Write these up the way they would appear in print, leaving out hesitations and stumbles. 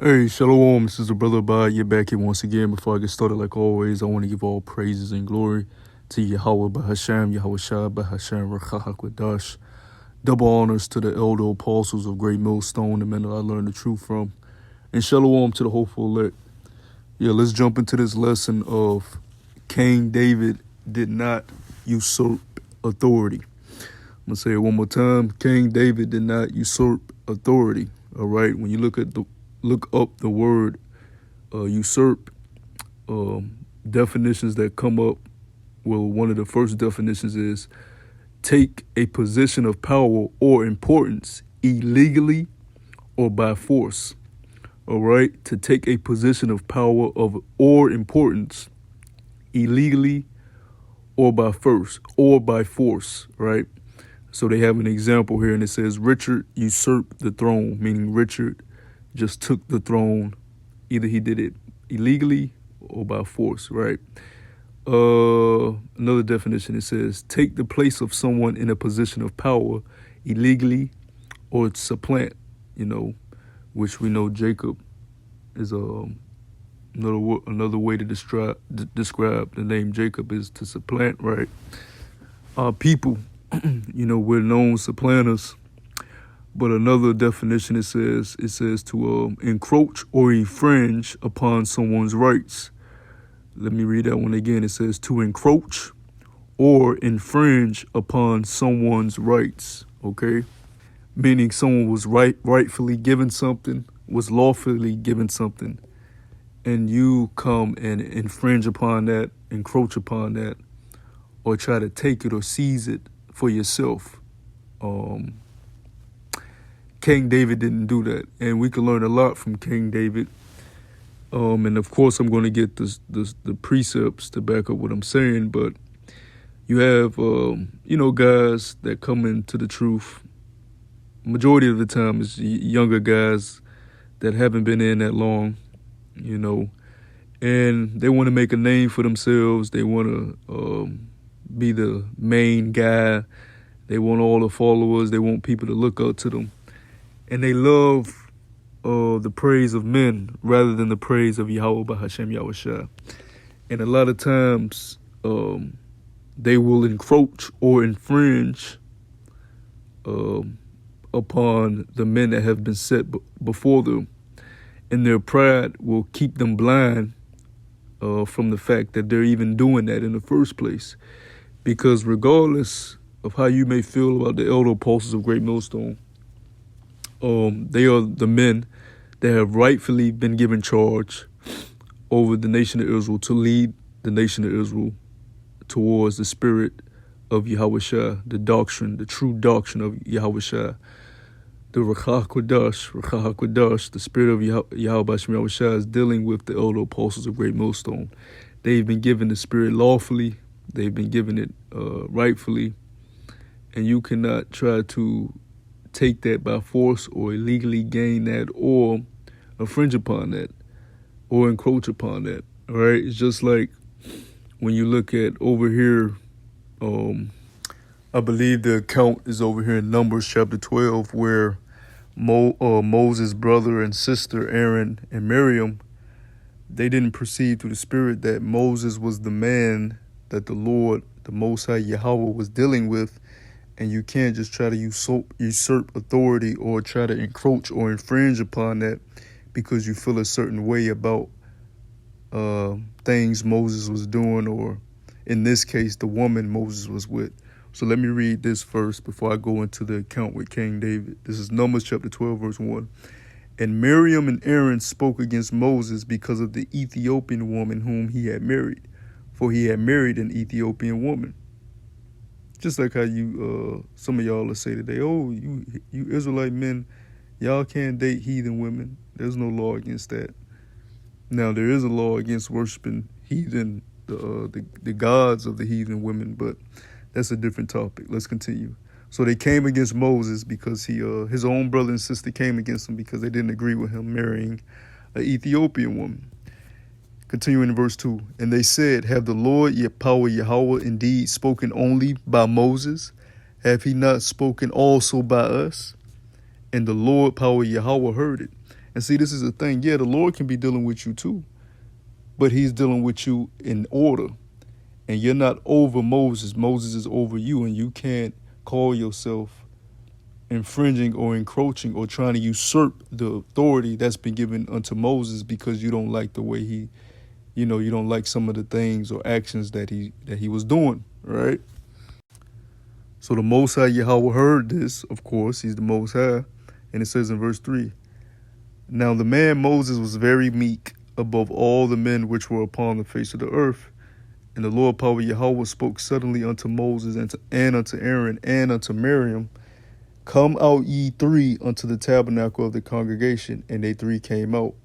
Hey, Shalom, this is the brother Abad. You're back here once again. Before I get started, like always, I want to give all praises and glory to Yahweh Bahasham, Yahweh Shah Bahasham, Rachahakwadash. Double honors to the elder apostles of Great Millstone, the men that I learned the truth from. And Shalom to the hopeful elect. Yeah, let's jump into this lesson of King David did not usurp authority. I'm going to say it one more time. King David did not usurp authority. All right, when you look up the word usurp, definitions that come up. Well, one of the first definitions is take a position of power or importance illegally or by force. All right, to take a position of power or importance illegally or by force, right? So they have an example here, and it says Richard usurped the throne, meaning Richard just took the throne. Either he did it illegally or by force, right? Another definition, it says take the place of someone in a position of power illegally or supplant, which we know Jacob is another way to describe the name Jacob is to supplant, right? People, we're known supplanters. But another definition, it says to encroach or infringe upon someone's rights. Let me read that one again. It says to encroach or infringe upon someone's rights, okay? Meaning someone was rightfully given something, was lawfully given something, and you come and infringe upon that, encroach upon that, or try to take it or seize it for yourself. King David didn't do that, and we can learn a lot from King David. And of course, I'm going to get the precepts to back up what I'm saying. But you have, guys that come into the truth. Majority of the time, is younger guys that haven't been in that long, and they want to make a name for themselves. They want to be the main guy. They want all the followers. They want people to look up to them. And they love the praise of men rather than the praise of Yahweh Bahashem Yahweh Shah. And a lot of times they will encroach or infringe upon the men that have been set before them. And their pride will keep them blind from the fact that they're even doing that in the first place. Because regardless of how you may feel about the elder apostles of Great Millstone, they are the men that have rightfully been given charge over the nation of Israel to lead the nation of Israel towards the spirit of Yahweh Shah, the true doctrine of Yahweh Shah, the Rachahakwadash, the spirit of Yahweh Bashem Yahweh Shah is dealing with the elder apostles of Great Millstone. They've been given the spirit lawfully. They've been given it rightfully. And you cannot try to take that by force or illegally gain that or infringe upon that or encroach upon that. All right. It's just like when you look at over here, I believe the account is over here in Numbers chapter 12, where Moses' brother and sister, Aaron and Miriam, they didn't perceive through the spirit that Moses was the man that the Lord, the Most High Yahweh, was dealing with. And you can't just try to usurp authority or try to encroach or infringe upon that because you feel a certain way about things Moses was doing, or in this case, the woman Moses was with. So let me read this first before I go into the account with King David. This is Numbers chapter 12, verse 1. And Miriam and Aaron spoke against Moses because of the Ethiopian woman whom he had married, for he had married an Ethiopian woman. Just like how you, some of y'all will say today, oh, you Israelite men, y'all can't date heathen women. There's no law against that. Now, there is a law against worshiping heathen, the gods of the heathen women, but that's a different topic. Let's continue. So they came against Moses because his own brother and sister came against him because they didn't agree with him marrying an Ethiopian woman. Continuing in verse 2, and they said, have the Lord power Yahweh indeed spoken only by Moses? Have he not spoken also by us? And the Lord power Yahweh heard it. And see, this is the thing. Yeah, the Lord can be dealing with you too, but he's dealing with you in order. And you're not over Moses. Moses is over you, and you can't call yourself infringing or encroaching or trying to usurp the authority that's been given unto Moses because you don't like the way he, you don't like some of the things or actions that he was doing, right? So the Most High Yahweh heard this, of course, he's the Most High, and it says in verse 3, now the man Moses was very meek above all the men which were upon the face of the earth. And the Lord power Yahweh spoke suddenly unto Moses and unto Aaron and unto Miriam, come out ye three unto the tabernacle of the congregation. And they three came out.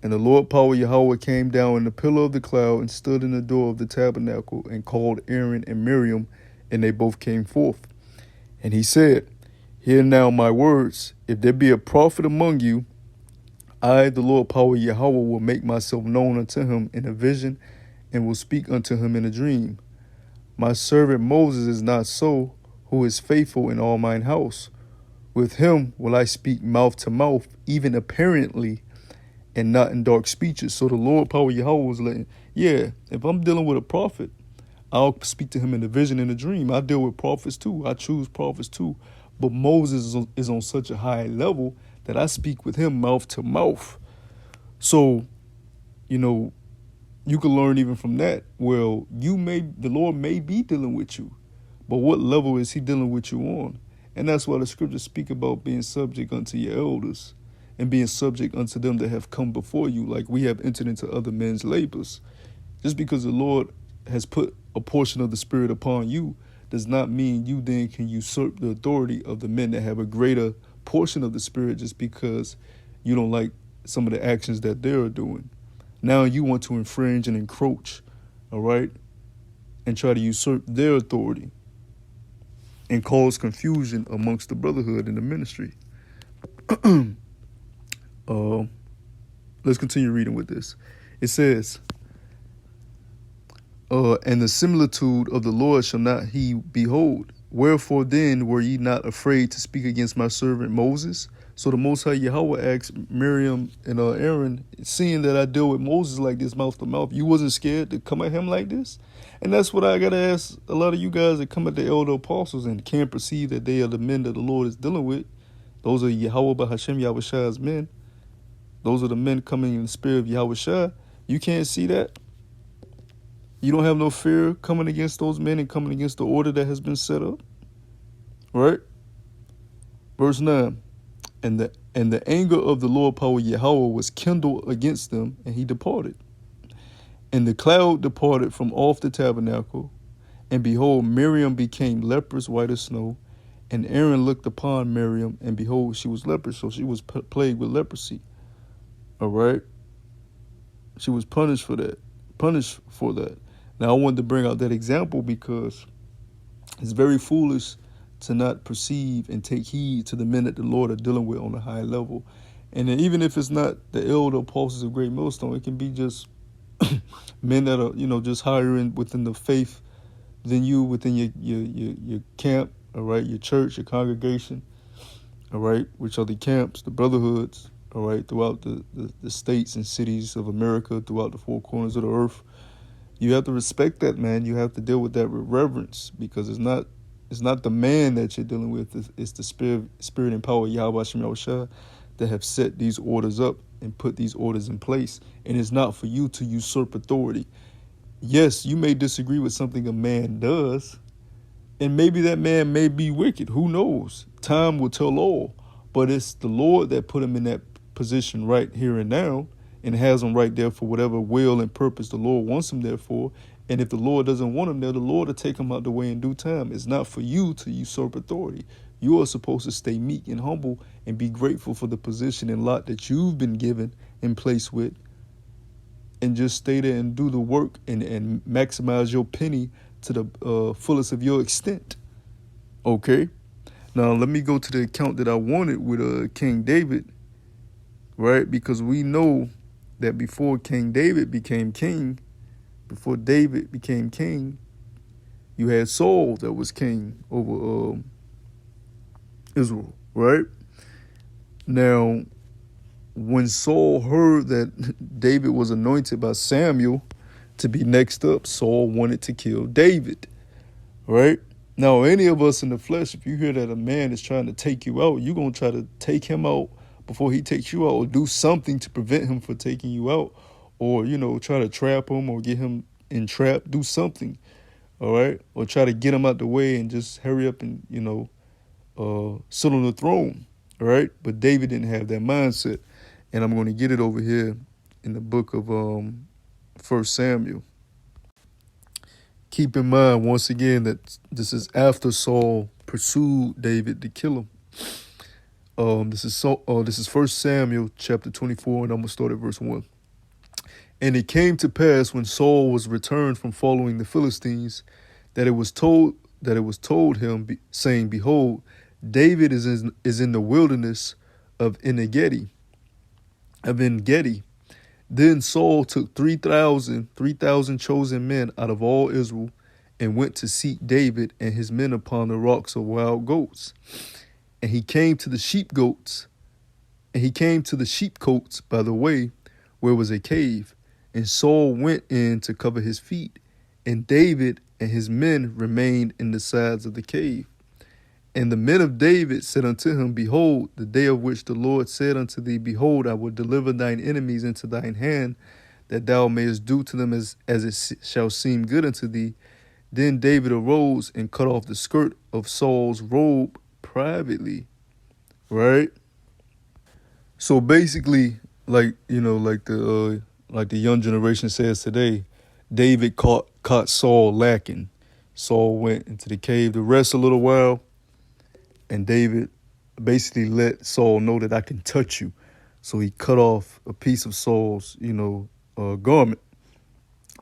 And the Lord power Yahweh came down in the pillar of the cloud and stood in the door of the tabernacle and called Aaron and Miriam, and they both came forth. And he said, hear now my words. If there be a prophet among you, I, the Lord power Yahweh, will make myself known unto him in a vision and will speak unto him in a dream. My servant Moses is not so, who is faithful in all mine house. With him will I speak mouth to mouth, even apparently, and not in dark speeches. So the Lord power Yahweh was letting, if I'm dealing with a prophet, I'll speak to him in a vision and a dream. I deal with prophets too. I choose prophets too. But Moses is on such a high level that I speak with him mouth to mouth. So, you can learn even from that. Well, the Lord may be dealing with you, but what level is he dealing with you on? And that's why the scriptures speak about being subject unto your elders and being subject unto them that have come before you, like we have entered into other men's labors. Just because the Lord has put a portion of the Spirit upon you does not mean you then can usurp the authority of the men that have a greater portion of the Spirit just because you don't like some of the actions that they're doing. Now you want to infringe and encroach, all right, and try to usurp their authority and cause confusion amongst the brotherhood and the ministry. Let's continue reading with this. It says, and the similitude of the Lord shall not he behold. Wherefore then were ye not afraid to speak against my servant Moses? So the Most High Yahweh asked Miriam and Aaron, seeing that I deal with Moses like this mouth to mouth, you wasn't scared to come at him like this? And that's what I got to ask a lot of you guys that come at the elder apostles and can't perceive that they are the men that the Lord is dealing with. Those are Yahweh Bahashem Yahushai's men. Those are the men coming in the spirit of Yahushai. You can't see that? You don't have no fear coming against those men and coming against the order that has been set up? Right? Verse 9. And the anger of the Lord power Yahweh was kindled against them, and he departed. And the cloud departed from off the tabernacle, and behold, Miriam became leprous white as snow. And Aaron looked upon Miriam, and behold, she was leprous, so she was plagued with leprosy. All right? She was punished for that. Now, I wanted to bring out that example because it's very foolish to not perceive and take heed to the men that the Lord are dealing with on a high level. And then even if it's not the elder apostles of Great Millstone, it can be just men that are, just higher in within the faith than you, within your camp, all right, your church, your congregation, all right, which are the camps, the brotherhoods, all right, throughout the states and cities of America, throughout the four corners of the earth. You have to respect that, man. You have to deal with that with reverence because it's not the man that you're dealing with. It's the spirit and power of Yahweh Hashem Yahushua that have set these orders up and put these orders in place. And it's not for you to usurp authority. Yes, you may disagree with something a man does, and maybe that man may be wicked. Who knows? Time will tell all. But it's the Lord that put him in that position right here and now and has him right there for whatever will and purpose the Lord wants him there for. And if the Lord doesn't want him there, the Lord will take him out the way in due time. It's not for you to usurp authority. You are supposed to stay meek and humble and be grateful for the position and lot that you've been given and placed with. And just stay there and do the work and maximize your penny to the fullest of your extent. Okay? Now, let me go to the account that I wanted with King David, right? Because we know that before King David became king, you had Saul that was king over Israel, right? Now, when Saul heard that David was anointed by Samuel to be next up, Saul wanted to kill David, right? Now, any of us in the flesh, if you hear that a man is trying to take you out, you're going to try to take him out before he takes you out, or do something to prevent him from taking you out, or, try to trap him or get him entrapped, do something, all right? Or try to get him out the way and just hurry up and, sit on the throne, all right? But David didn't have that mindset. And I'm going to get it over here in the book of 1 Samuel. Keep in mind, once again, that this is after Saul pursued David to kill him. This is 1 Samuel chapter 24, and I'm going to start at verse 1. And it came to pass when Saul was returned from following the Philistines, that it was told him, saying, Behold, David is in the wilderness of En-gedi. Then Saul took 3,000 chosen men out of all Israel, and went to seek David and his men upon the rocks of wild goats. And he came to the sheepcotes by the way, where was a cave. And Saul went in to cover his feet, and David and his men remained in the sides of the cave. And the men of David said unto him, Behold, the day of which the Lord said unto thee, Behold, I will deliver thine enemies into thine hand, that thou mayest do to them as it shall seem good unto thee. Then David arose and cut off the skirt of Saul's robe privately. Right? So basically, like the young generation says today, David caught Saul lacking. Saul went into the cave to rest a little while. And David basically let Saul know that I can touch you. So he cut off a piece of Saul's, garment,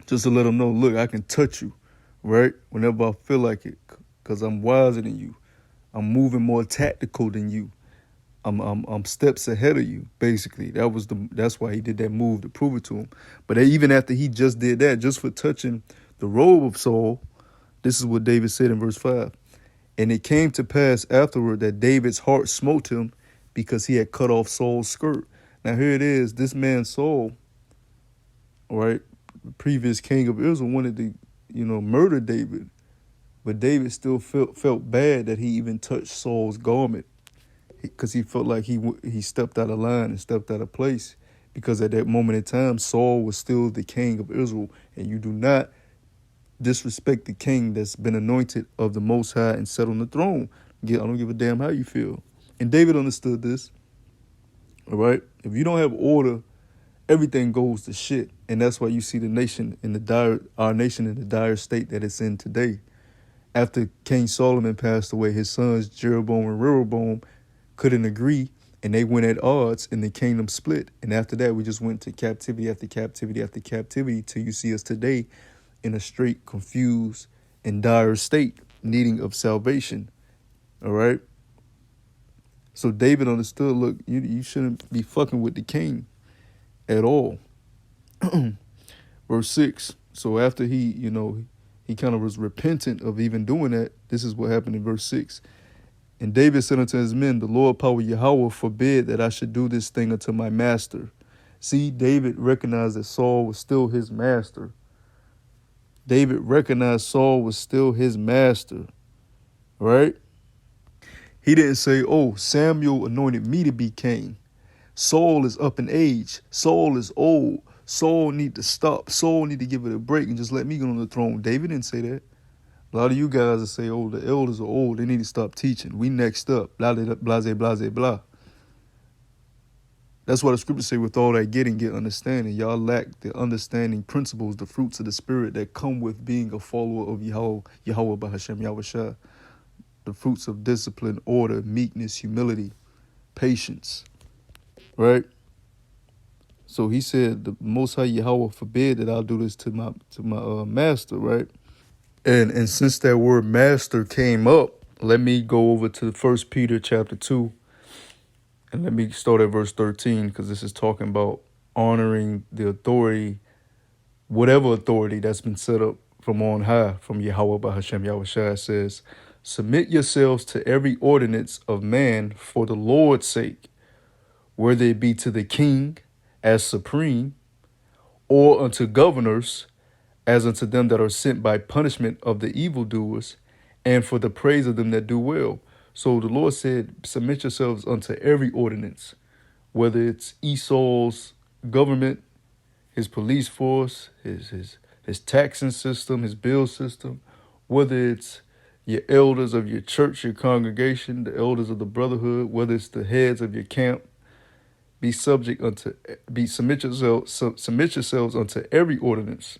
just to let him know, look, I can touch you, right? Whenever I feel like it, because I'm wiser than you. I'm moving more tactical than you. I'm steps ahead of you, basically. That's why he did that move, to prove it to him. But even after he just did that, just for touching the robe of Saul, this is what David said in verse 5. And it came to pass afterward that David's heart smote him, because he had cut off Saul's skirt. Now here it is. This man Saul, right, the previous king of Israel, wanted to, murder David. But David still felt bad that he even touched Saul's garment, because he felt like he stepped out of line and stepped out of place. Because at that moment in time, Saul was still the king of Israel. And you do not disrespect the king that's been anointed of the Most High and set on the throne. I don't give a damn how you feel. And David understood this. All right? If you don't have order, everything goes to shit. And that's why you see our nation in the dire state that it's in today. After King Solomon passed away, his sons Jeroboam and Rehoboam couldn't agree, and they went at odds, and the kingdom split. And after that, we just went to captivity after captivity after captivity, till you see us today in a straight, confused, and dire state, needing of salvation. All right? So David understood, look, you shouldn't be fucking with the king at all. Verse 6. So after he kind of was repentant of even doing that, this is what happened in verse 6. And David said unto his men, The Lord power Yahweh forbid that I should do this thing unto my master. See, David recognized that Saul was still his master. David recognized Saul was still his master, right? He didn't say, oh, Samuel anointed me to be king. Saul is up in age. Saul is old. Saul need to stop. Saul need to give it a break and just let me get on the throne. David didn't say that. A lot of you guys will say, oh, the elders are old. They need to stop teaching. We next up. Blah, blah, blah, blah, blah. That's why the scriptures say, with all that getting, get understanding. Y'all lack the understanding principles, the fruits of the spirit that come with being a follower of Yahweh Bahashem Yahushua. The fruits of discipline, order, meekness, humility, patience. Right? So he said, the Most High Yahweh forbid that I'll do this to my master, right? And since that word master came up, let me go over to 1 Peter chapter 2. And let me start at verse 13, because this is talking about honoring the authority, whatever authority that's been set up from on high, from Yahweh Bahashem Yahushua. Says, submit yourselves to every ordinance of man for the Lord's sake, whether it be to the king as supreme, or unto governors, as unto them that are sent by punishment of the evildoers, and for the praise of them that do well. So the Lord said, submit yourselves unto every ordinance, whether it's Esau's government, his police force, his taxing system, his bill system, whether it's your elders of your church, your congregation, the elders of the brotherhood, whether it's the heads of your camp, submit yourselves unto every ordinance.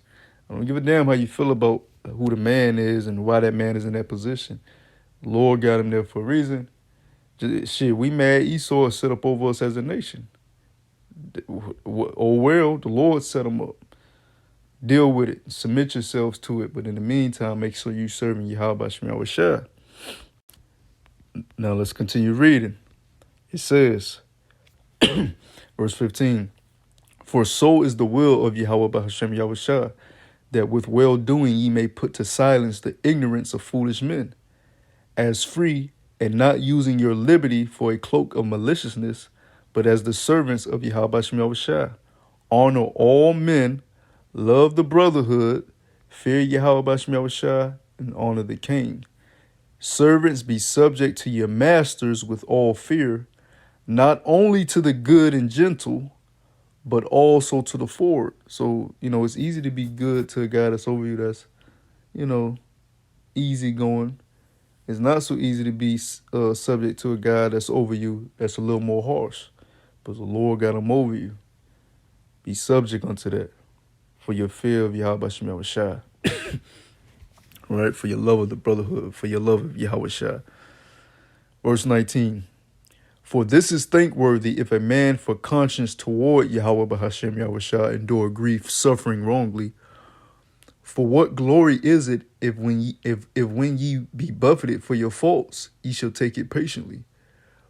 I don't give a damn how you feel about who the man is and why that man is in that position. The Lord got him there for a reason. Shit, we mad Esau set up over us as a nation. Oh well, the Lord set him up. Deal with it. Submit yourselves to it. But in the meantime, make sure you serving Yahweh Shema Shah. Now let's continue reading. It says, verse 15, for so is the will of Yahweh Hashem Yahushua, that with well-doing ye may put to silence the ignorance of foolish men, as free, and not using your liberty for a cloak of maliciousness, but as the servants of Yahweh Hashem Yahushua. Honor all men, love the brotherhood, fear Yahweh Hashem Yahushua, and honor the king. Servants, be subject to your masters with all fear, not only to the good and gentle, but also to the forward. So, it's easy to be good to a guy that's over you that's, easy going. It's not so easy to be subject to a guy that's over you that's a little more harsh. But the Lord got him over you. Be subject unto that for your fear of Yahweh Shem Shah. Right? For your love of the brotherhood, for your love of Yahweh Shah. Verse 19. For this is thankworthy if a man for conscience toward Yahweh Bahashem Yahushua endure grief, suffering wrongly. For what glory is it if when ye be buffeted for your faults, ye shall take it patiently?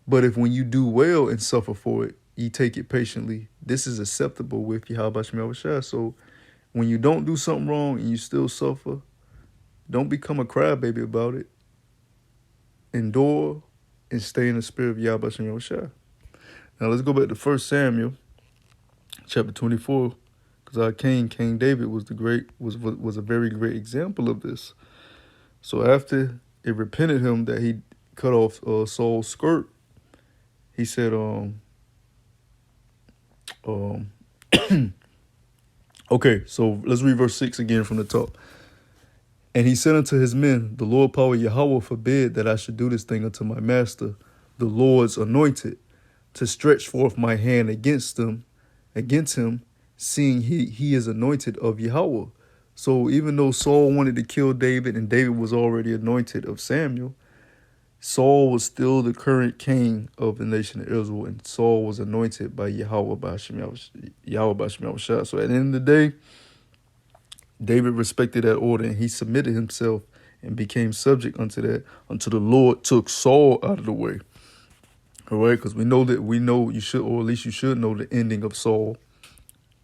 But if when you do well and suffer for it, ye take it patiently, this is acceptable with Yahweh Bahashem Yahushua. So when you don't do something wrong and you still suffer, don't become a crybaby about it. Endure and stay in the spirit of Yahweh Shem Yahushua. Now let's go back to 1 Samuel, chapter 24, because our King David was a very great example of this. So after it repented him that he cut off Saul's skirt, he said, okay, so let's read verse 6 again from the top. And he said unto his men, the Lord power Yahweh forbid that I should do this thing unto my master, the Lord's anointed, to stretch forth my hand against him, seeing he is anointed of Yahweh. So even though Saul wanted to kill David and David was already anointed of Samuel, Saul was still the current king of the nation of Israel, and Saul was anointed by Yahweh by Hashem Yahushua. So at the end of the day, David respected that order, and he submitted himself and became subject unto that until the Lord took Saul out of the way. All right, because we know you should, or at least you should know the ending of Saul.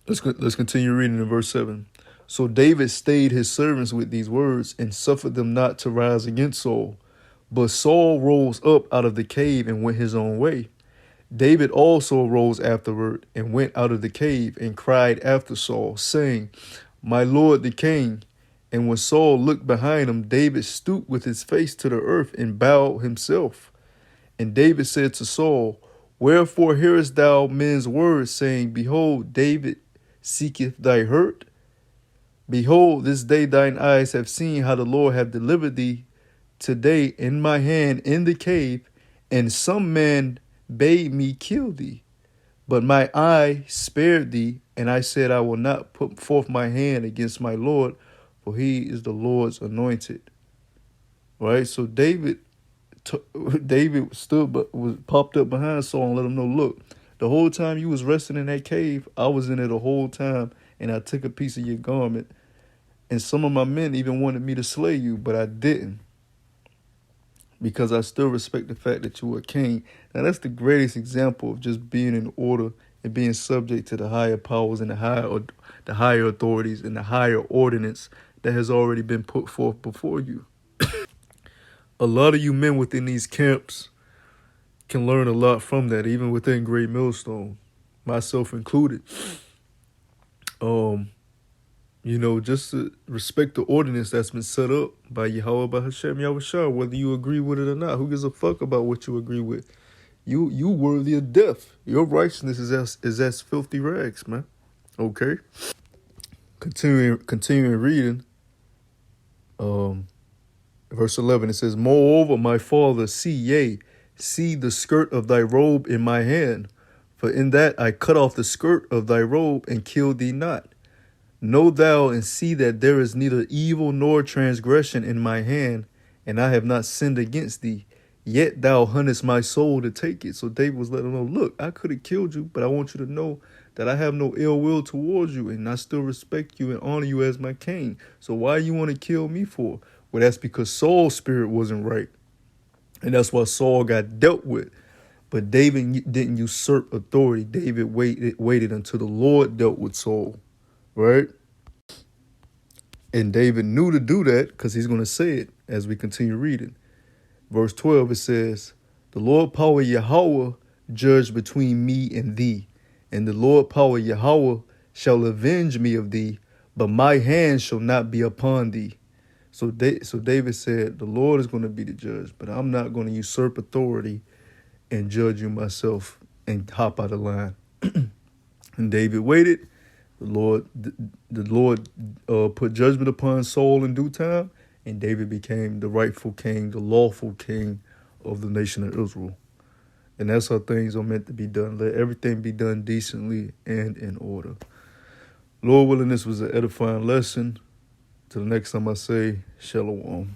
Let's continue reading in verse 7. So David stayed his servants with these words and suffered them not to rise against Saul. But Saul rose up out of the cave and went his own way. David also arose afterward and went out of the cave and cried after Saul, saying, my lord the king. And when Saul looked behind him, David stooped with his face to the earth and bowed himself. And David said to Saul, wherefore hearest thou men's words, saying, behold, David seeketh thy hurt? Behold, this day thine eyes have seen how the Lord hath delivered thee today in my hand in the cave, and some man bade me kill thee. But my eye spared thee, and I said, I will not put forth my hand against my Lord, for he is the Lord's anointed. Right? So David stood, but was popped up behind Saul and let him know, look, the whole time you was resting in that cave, I was in it the whole time, and I took a piece of your garment. And some of my men even wanted me to slay you, but I didn't, because I still respect the fact that you were a king. Now, that's the greatest example of just being in order and being subject to the higher powers and the higher authorities and the higher ordinance that has already been put forth before you. A lot of you men within these camps, can learn a lot from that, even within Great Millstone, myself included. Um, just to respect the ordinance that's been set up by Yahweh, by Hashem Yahushua, whether you agree with it or not. Who gives a fuck about what you agree with? You worthy of death. Your righteousness is as filthy rags, man. Okay. Continuing reading. Verse 11, it says, Moreover, my father, see the skirt of thy robe in my hand, for in that I cut off the skirt of thy robe and killed thee not. Know thou and see that there is neither evil nor transgression in my hand, and I have not sinned against thee. Yet thou huntest my soul to take it. So David was letting him know, look, I could have killed you, but I want you to know that I have no ill will towards you, and I still respect you and honor you as my king. So why you want to kill me for? Well, that's because Saul's spirit wasn't right. And that's why Saul got dealt with. But David didn't usurp authority. David waited until the Lord dealt with Saul. Right? And David knew to do that because he's going to say it as we continue reading. Verse 12, it says, The Lord power Yahweh judge between me and thee, and the Lord power Yahweh shall avenge me of thee, but my hand shall not be upon thee. So David said, the Lord is going to be the judge, but I'm not going to usurp authority and judge you myself and hop out of line. And David waited. The Lord put judgment upon Saul in due time, and David became the rightful king, the lawful king of the nation of Israel. And that's how things are meant to be done. Let everything be done decently and in order. Lord willing, this was an edifying lesson. Till the next time I say, Shalom.